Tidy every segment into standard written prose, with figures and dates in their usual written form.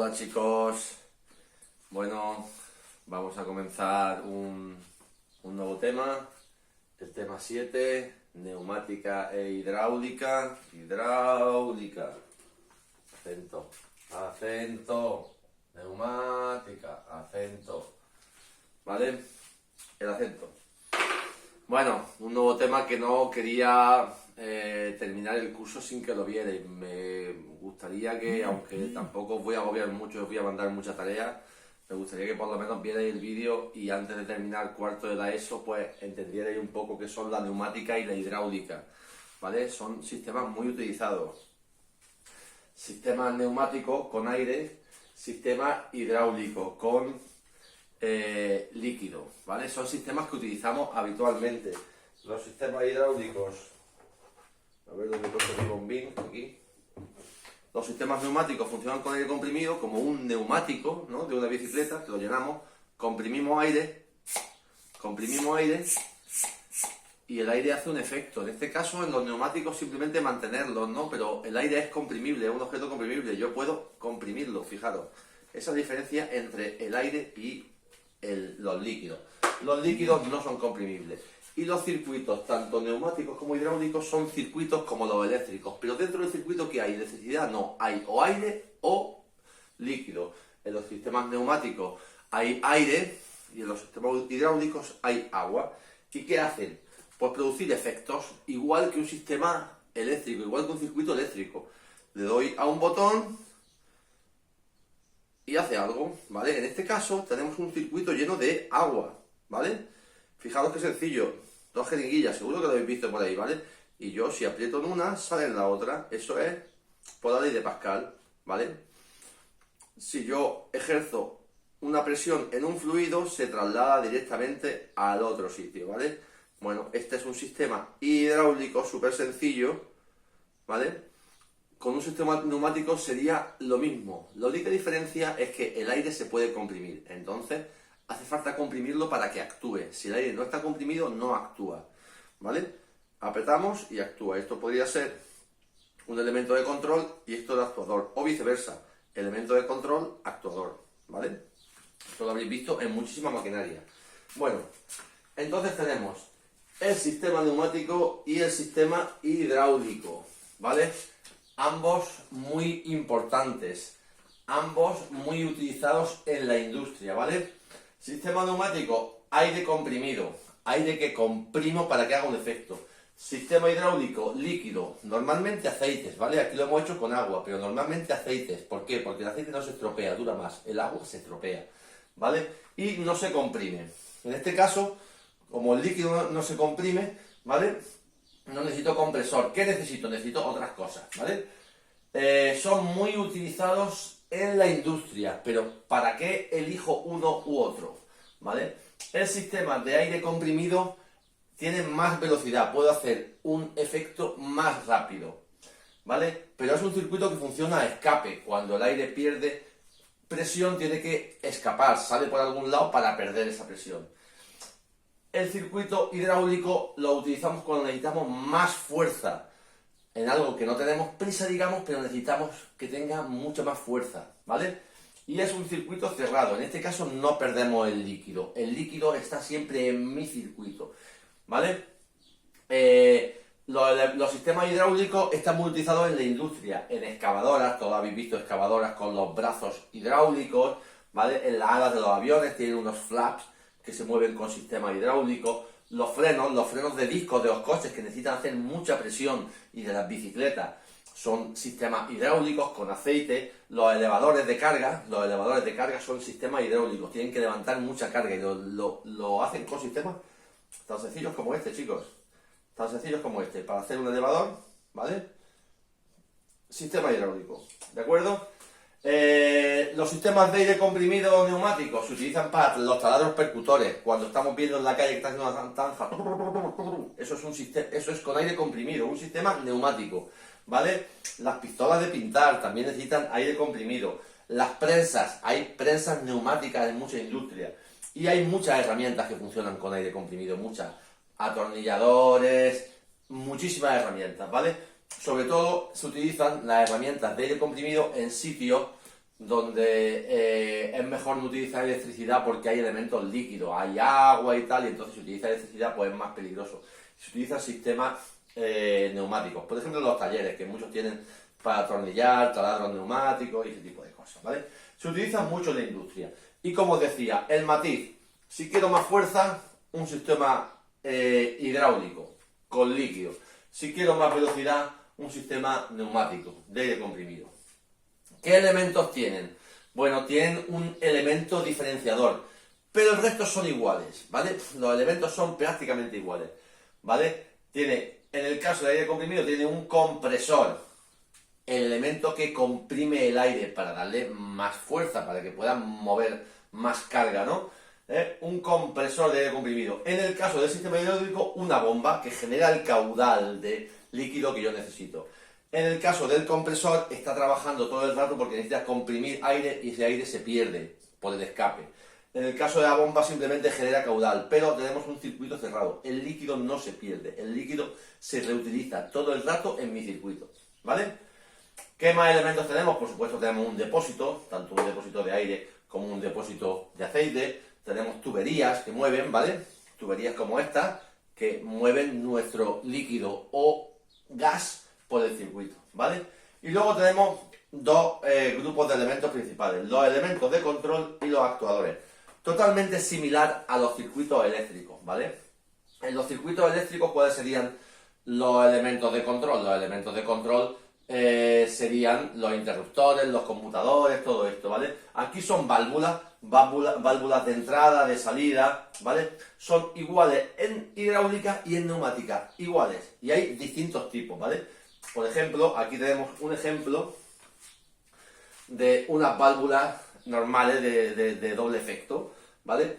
Hola chicos, bueno, vamos a comenzar un nuevo tema, el tema 7, neumática e hidráulica, acento, neumática, acento, ¿vale? El acento. Bueno, un nuevo tema que no quería terminar el curso sin que lo vierais. Me gustaría que, aunque tampoco os voy a agobiar mucho, os voy a mandar mucha tarea, me gustaría que por lo menos vierais el vídeo y antes de terminar cuarto de la ESO, pues entendierais un poco qué son la neumática y la hidráulica, ¿vale? Son sistemas muy utilizados. Sistema neumático con aire, sistema hidráulico con líquido, ¿vale? Son sistemas que utilizamos habitualmente. Los sistemas hidráulicos, a ver dónde he puesto mi bombín, aquí. Los sistemas neumáticos funcionan con aire comprimido como un neumático, ¿no?, de una bicicleta, que lo llenamos, comprimimos aire y el aire hace un efecto. En este caso, en los neumáticos simplemente mantenerlos, ¿no? Pero el aire es comprimible, es un objeto comprimible, yo puedo comprimirlo, fijaros. Esa es la diferencia entre el aire y los líquidos. Los líquidos no son comprimibles. Y los circuitos, tanto neumáticos como hidráulicos, son circuitos como los eléctricos. Pero dentro del circuito, ¿qué hay? Electricidad no. Hay o aire o líquido. En los sistemas neumáticos hay aire y en los sistemas hidráulicos hay agua. ¿Y qué hacen? Pues producir efectos, igual que un sistema eléctrico, igual que un circuito eléctrico. Le doy a un botón y hace algo, ¿vale? En este caso tenemos un circuito lleno de agua, ¿vale? Fijaros qué sencillo, dos jeringuillas, seguro que lo habéis visto por ahí, ¿vale? Y yo, si aprieto en una, sale en la otra. Eso es por la ley de Pascal, ¿vale? Si yo ejerzo una presión en un fluido, se traslada directamente al otro sitio, ¿vale? Bueno, este es un sistema hidráulico súper sencillo, ¿vale? Con un sistema neumático sería lo mismo. La única diferencia es que el aire se puede comprimir. Entonces, hace falta comprimirlo para que actúe. Si el aire no está comprimido, no actúa, ¿vale? Apretamos y actúa. Esto podría ser un elemento de control y esto de actuador. O viceversa. Elemento de control, actuador, ¿vale? Esto lo habréis visto en muchísima maquinaria. Bueno, entonces tenemos el sistema neumático y el sistema hidráulico, ¿vale? Ambos muy importantes, ambos muy utilizados en la industria, ¿vale? Sistema neumático, aire comprimido, aire que comprimo para que haga un efecto. Sistema hidráulico, líquido, normalmente aceites, ¿vale? Aquí lo hemos hecho con agua, pero normalmente aceites. ¿Por qué? Porque el aceite no se estropea, dura más, el agua se estropea, ¿vale? Y no se comprime. En este caso, como el líquido no se comprime, ¿vale?, no necesito compresor. ¿Qué necesito? Necesito otras cosas, ¿vale? Son muy utilizados en la industria, pero ¿para qué elijo uno u otro? ¿Vale? El sistema de aire comprimido tiene más velocidad, puedo hacer un efecto más rápido, ¿vale? Pero es un circuito que funciona a escape. Cuando el aire pierde presión, tiene que escapar, sale por algún lado para perder esa presión. El circuito hidráulico lo utilizamos cuando necesitamos más fuerza en algo que no tenemos prisa, digamos, pero necesitamos que tenga mucha más fuerza, ¿vale? Y es un circuito cerrado. En este caso no perdemos el líquido. El líquido está siempre en mi circuito, ¿vale? Los sistemas hidráulicos están muy utilizados en la industria, en excavadoras. Todos habéis visto excavadoras con los brazos hidráulicos, ¿vale? En las alas de los aviones tienen unos flaps que se mueven con sistema hidráulico. Los frenos de discos de los coches que necesitan hacer mucha presión y de las bicicletas son sistemas hidráulicos con aceite. Los elevadores de carga son sistemas hidráulicos, tienen que levantar mucha carga y lo hacen con sistemas tan sencillos como este, chicos. Tan sencillos como este. Para hacer un elevador, ¿vale? Sistema hidráulico, ¿de acuerdo? Los sistemas de aire comprimido neumáticos se utilizan para los taladros percutores. Cuando estamos viendo en la calle que está haciendo una zanja, eso es con aire comprimido, un sistema neumático, ¿vale? Las pistolas de pintar también necesitan aire comprimido. Las prensas, hay prensas neumáticas en mucha industria. Y hay muchas herramientas que funcionan con aire comprimido, muchas. Atornilladores, muchísimas herramientas, ¿vale? Sobre todo se utilizan las herramientas de aire comprimido en sitios donde es mejor no utilizar electricidad porque hay elementos líquidos, hay agua y tal, y entonces si utiliza electricidad pues es más peligroso. Se utilizan sistemas neumáticos, por ejemplo en los talleres, que muchos tienen para atornillar, taladros neumáticos y ese tipo de cosas, ¿vale? Se utilizan mucho en la industria. Y como os decía, el matiz, si quiero más fuerza, un sistema hidráulico con líquido. Si quiero más velocidad, un sistema neumático de aire comprimido. ¿Qué elementos tienen? Bueno, tienen un elemento diferenciador, pero el resto son iguales, ¿vale? Los elementos son prácticamente iguales, ¿vale? Tiene, en el caso del aire comprimido, tiene un compresor, el elemento que comprime el aire para darle más fuerza, para que puedan mover más carga, ¿no? Un compresor de aire comprimido. En el caso del sistema hidráulico, una bomba que genera el caudal de líquido que yo necesito. En el caso del compresor, está trabajando todo el rato porque necesitas comprimir aire y ese aire se pierde por el escape. En el caso de la bomba simplemente genera caudal, pero tenemos un circuito cerrado. El líquido no se pierde, el líquido se reutiliza todo el rato en mi circuito, ¿vale? ¿Qué más elementos tenemos? Por supuesto tenemos un depósito, tanto un depósito de aire como un depósito de aceite. Tenemos tuberías que mueven, ¿vale? Tuberías como esta, que mueven nuestro líquido o gas por el circuito, ¿vale? Y luego tenemos dos grupos de elementos principales, los elementos de control y los actuadores. Totalmente similar a los circuitos eléctricos, ¿vale? En los circuitos eléctricos, ¿cuáles serían los elementos de control? Los elementos de control serían los interruptores, los conmutadores, todo esto, ¿vale? Aquí son válvulas de entrada, de salida, ¿vale? Son iguales en hidráulica y en neumática, iguales. Y hay distintos tipos, ¿vale? Por ejemplo, aquí tenemos un ejemplo de unas válvulas normales de doble efecto, ¿vale?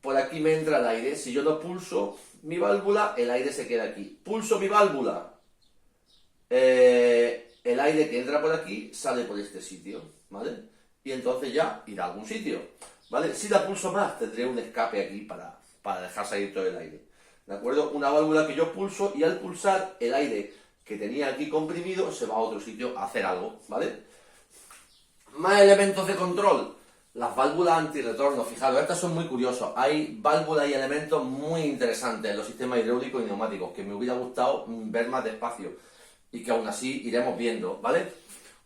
Por aquí me entra el aire, si yo no pulso mi válvula, el aire se queda aquí. Pulso mi válvula, el aire que entra por aquí sale por este sitio, ¿vale? Y entonces ya irá a algún sitio, ¿vale? Si la pulso más, tendré un escape aquí para dejar salir todo el aire, ¿de acuerdo? Una válvula que yo pulso y al pulsar el aire que tenía aquí comprimido se va a otro sitio a hacer algo, ¿vale? Más elementos de control. Las válvulas antirretorno, fijaros, estas son muy curiosas. Hay válvulas y elementos muy interesantes en los sistemas hidráulicos y neumáticos que me hubiera gustado ver más despacio y que aún así iremos viendo, ¿vale?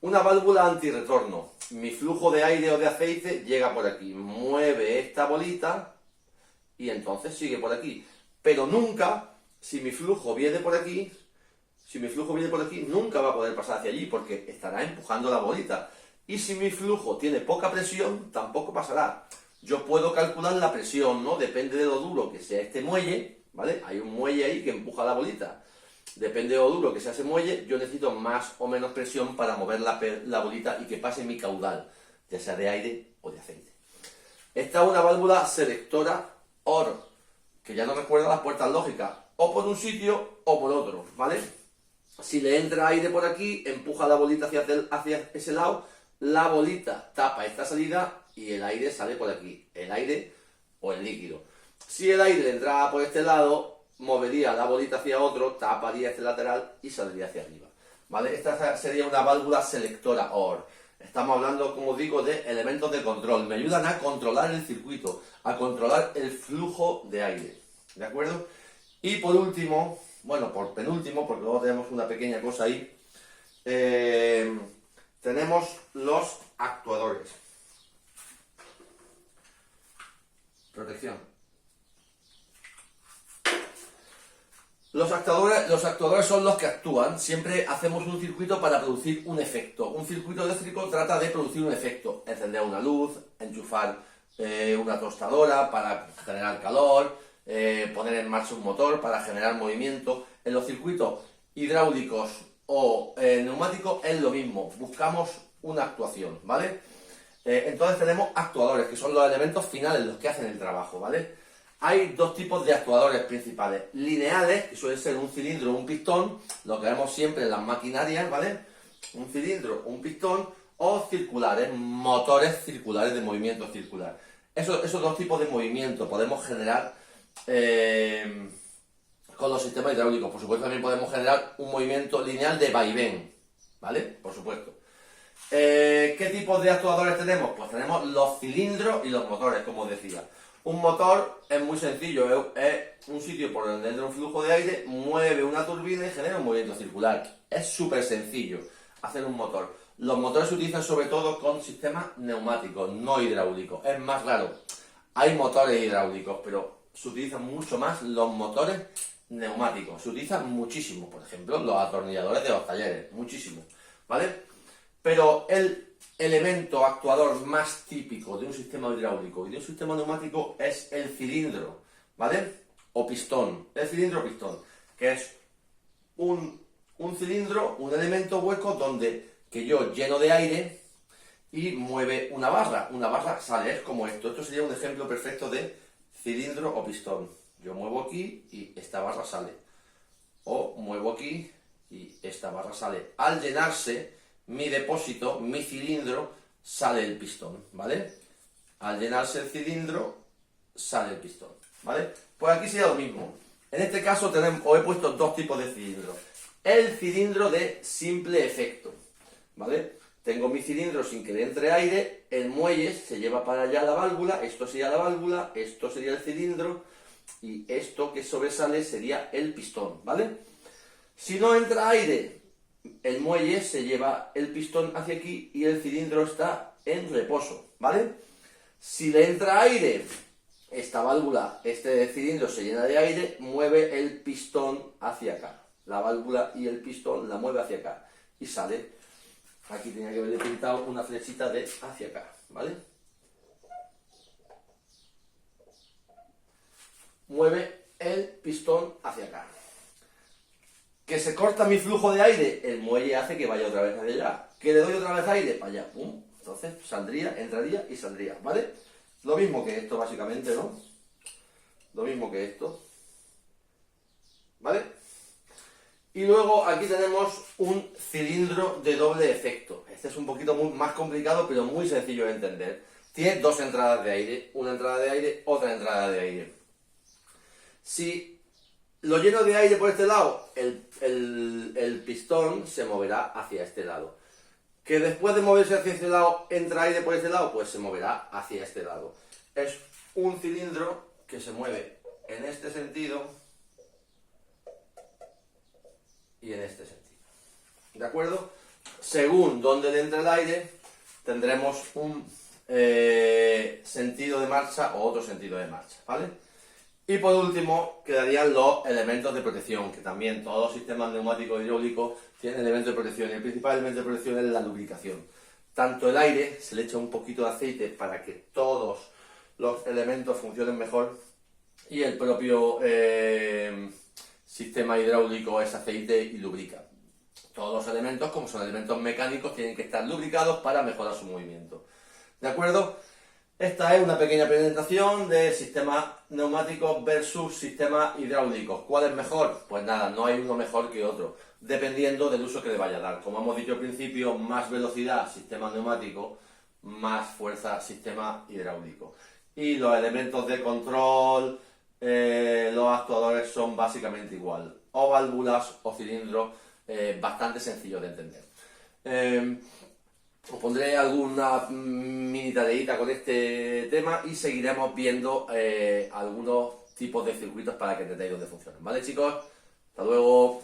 Una válvula antirretorno. Mi flujo de aire o de aceite llega por aquí, mueve esta bolita y entonces sigue por aquí. Pero nunca, si mi flujo viene por aquí, nunca va a poder pasar hacia allí porque estará empujando la bolita. Y si mi flujo tiene poca presión, tampoco pasará. Yo puedo calcular la presión, ¿no? Depende de lo duro que sea este muelle, ¿vale? Hay un muelle ahí que empuja la bolita. Depende de lo duro que sea ese muelle, yo necesito más o menos presión para mover la bolita y que pase mi caudal, ya sea de aire o de aceite. Esta es una válvula selectora OR, que ya no recuerda las puertas lógicas, o por un sitio o por otro, ¿vale? Si le entra aire por aquí, empuja la bolita hacia ese lado, la bolita tapa esta salida y el aire sale por aquí, el aire o el líquido. Si el aire entraba por este lado, movería la bolita hacia otro, taparía este lateral y saldría hacia arriba, ¿vale? Esta sería una válvula selectora OR. Estamos hablando, como digo, de elementos de control. Me ayudan a controlar el circuito, a controlar el flujo de aire, ¿de acuerdo? Y por último, bueno, por penúltimo, porque luego tenemos una pequeña cosa ahí, tenemos los actuadores. Protección. Los actuadores son los que actúan. Siempre hacemos un circuito para producir un efecto. Un circuito eléctrico trata de producir un efecto. Encender una luz, enchufar una tostadora para generar calor, poner en marcha un motor para generar movimiento. En los circuitos hidráulicos o neumáticos es lo mismo. Buscamos una actuación, ¿vale? Entonces tenemos actuadores, que son los elementos finales, los que hacen el trabajo, ¿vale? Hay dos tipos de actuadores principales. Lineales, que suelen ser un cilindro o un pistón, lo que vemos siempre en las maquinarias, ¿vale? Un cilindro, un pistón, o circulares, motores circulares de movimiento circular. Esos dos tipos de movimiento podemos generar con los sistemas hidráulicos. Por supuesto, también podemos generar un movimiento lineal de vaivén, ¿vale? Por supuesto. ¿Qué tipos de actuadores tenemos? Pues tenemos los cilindros y los motores, como os decía. Un motor es muy sencillo, es un sitio por donde entra un flujo de aire, mueve una turbina y genera un movimiento circular. Es súper sencillo hacer un motor. Los motores se utilizan sobre todo con sistemas neumáticos, no hidráulicos. Es más, claro, hay motores hidráulicos, pero se utilizan mucho más los motores neumáticos. Se utilizan muchísimo, por ejemplo, los atornilladores de los talleres, muchísimo, ¿vale? Pero el elemento actuador más típico de un sistema hidráulico y de un sistema neumático es el cilindro, ¿vale? O pistón, el cilindro o pistón, que es un cilindro, un elemento hueco que yo lleno de aire y mueve una barra sale, es como esto sería un ejemplo perfecto de cilindro o pistón. Yo muevo aquí y esta barra sale, o muevo aquí y esta barra sale. Al llenarse mi depósito, mi cilindro, sale el pistón, ¿vale? Al llenarse el cilindro, sale el pistón, ¿vale? Pues aquí sería lo mismo. En este caso os he puesto dos tipos de cilindros. El cilindro de simple efecto, ¿vale? Tengo mi cilindro sin que le entre aire, el muelle se lleva para allá la válvula, esto sería la válvula, esto sería el cilindro, y esto que sobresale sería el pistón, ¿vale? Si no entra aire, el muelle se lleva el pistón hacia aquí y el cilindro está en reposo, ¿vale? Si le entra aire, esta válvula, este cilindro se llena de aire, mueve el pistón hacia acá. La válvula y el pistón la mueve hacia acá y sale. Aquí tenía que haberle pintado una flechita de hacia acá, ¿vale? Mueve el pistón hacia acá. Que se corta mi flujo de aire, el muelle hace que vaya otra vez hacia allá. Que le doy otra vez aire, para allá, pum. Entonces saldría, entraría y saldría, ¿vale? Lo mismo que esto, básicamente, ¿no? Lo mismo que esto, ¿vale? Y luego aquí tenemos un cilindro de doble efecto. Este es un poquito más complicado, pero muy sencillo de entender. Tiene dos entradas de aire, una entrada de aire, otra entrada de aire. Si lo lleno de aire por este lado, el pistón se moverá hacia este lado. Que después de moverse hacia este lado, entra aire por este lado, pues se moverá hacia este lado. Es un cilindro que se mueve en este sentido y en este sentido. ¿De acuerdo? Según donde le entre el aire, tendremos un sentido de marcha o otro sentido de marcha, ¿vale? Y por último, quedarían los elementos de protección, que también todos los sistemas neumáticos hidráulicos tienen elementos de protección. Y el principal elemento de protección es la lubricación. Tanto el aire, se le echa un poquito de aceite para que todos los elementos funcionen mejor, y el propio sistema hidráulico es aceite y lubrica. Todos los elementos, como son elementos mecánicos, tienen que estar lubricados para mejorar su movimiento. ¿De acuerdo? Esta es una pequeña presentación de sistemas neumáticos versus sistemas hidráulicos. ¿Cuál es mejor? Pues nada, no hay uno mejor que otro, dependiendo del uso que le vaya a dar. Como hemos dicho al principio, más velocidad, sistema neumático, más fuerza, sistema hidráulico. Y los elementos de control, los actuadores son básicamente igual. O válvulas o cilindros, bastante sencillo de entender. Os pondré alguna mini tareita con este tema y seguiremos viendo algunos tipos de circuitos para que entendáis dónde funcionan. ¿Vale, chicos? Hasta luego.